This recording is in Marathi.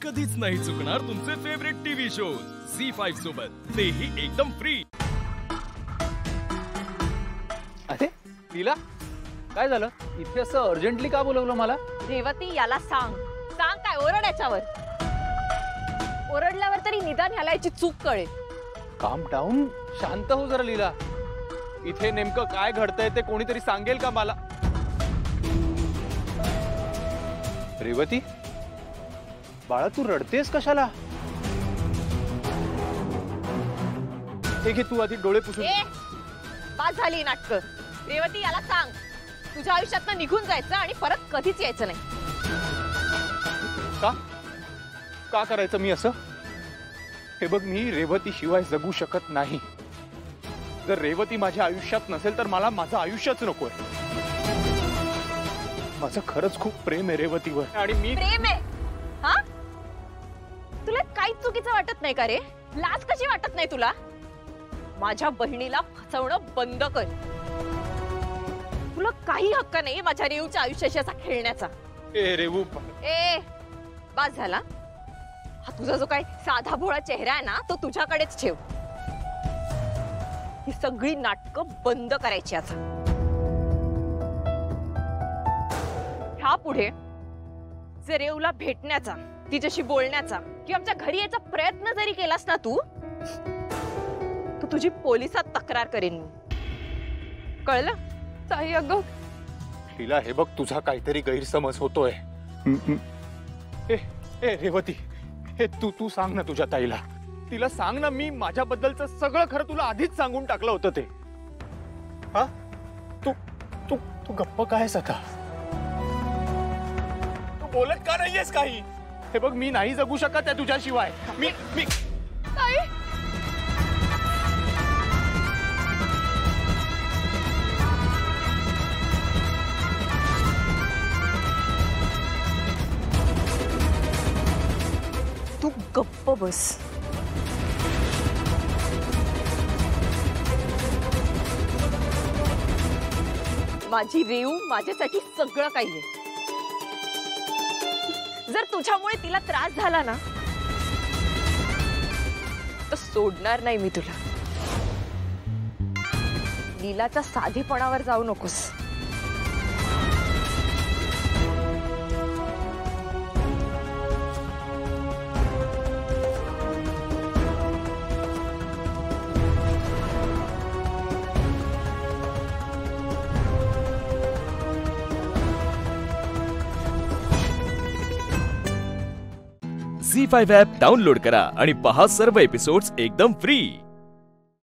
कधीच नाही चुकणार तुमचे फेवरेट टीव्ही शोज झी5 सोबत, तेही एकदम फ्री। अरे लीला, काय झालं? इथे असं अर्जंटली का बोलवलं मला? रेवती, याला सांग सांग काय ओरड याच्यावर। ओरडल्यावर तरी निदान ह्याला याची चूक कळेल। काम डाऊन, शांत हो जरा लीला। इथे नेमकं काय घडतंय ते कोणीतरी सांगेल का मला? रेवती बाळा, तू रडतेस कशाला? हे घे, तू आधी डोळे पुसून। बास झाली नाटक। रेवती, याला सांग तुझ्या आयुष्यातनं निघून जायचं आणि परत कधीच यायचं नाही। का का करायचं मी असं? हे बघ, मी रेवती शिवाय जगू शकत नाही। जर रेवती माझ्या आयुष्यात नसेल तर मला माझं आयुष्यच नकोय। माझं खरंच खूप प्रेम आहे रेवतीवर आणि मी प्रेम आहे हा? तुला काहीच चुकीचं वाटत नाही का रे? लाज कशी वाटत नाही तुला? माझ्या बहिणीला फसवणं बंद कर। तुला काही हक्क नाही माझ्या रेवूच्या आयुष्याशी असा खेळण्याचा। रेवू, बास झाला। हा तुझा जो काय साधा भोळा चेहरा आहे ना, तो तुझ्याकडेच ठेव। ही सगळी नाटकं बंद करायची आता। ह्या पुढे जर रेवूला भेटण्याचा, तिच्याशी बोलण्याचा किंवा आमच्या घरी यायचा प्रयत्न जरी केलास ना तू तुझी पोलिसात तक्रार करेन मी, कळलं? ताई अगं लीला, हे बघ, तुझा काहीतरी गैरसमज होतोय। रेवती, हे तू सांग ना तुझ्या ताईला। तिला सांग ना, मी माझ्याबद्दलचं सगळं खरं तुला आधीच सांगून टाकलं होतं ते। हा, तू तू तू गप्प काय आहेस आता? तू बोलत का नाहीयेस काही? हे बघ, मी नाही जगू शकत आहे तुझ्याशिवाय। मी ताई, तू गप्प बस। माझी रेवू माझ्यासाठी सगळं काही आहे। जर तुझ्यामुळे तिला त्रास झाला ना तर सोडणार नाही मी तुला। लीलाच्या साधेपणावर जाऊ नकोस। झी5 ॲप डाउनलोड करा आणि पहा सर्व एपिसोड्स एकदम फ्री।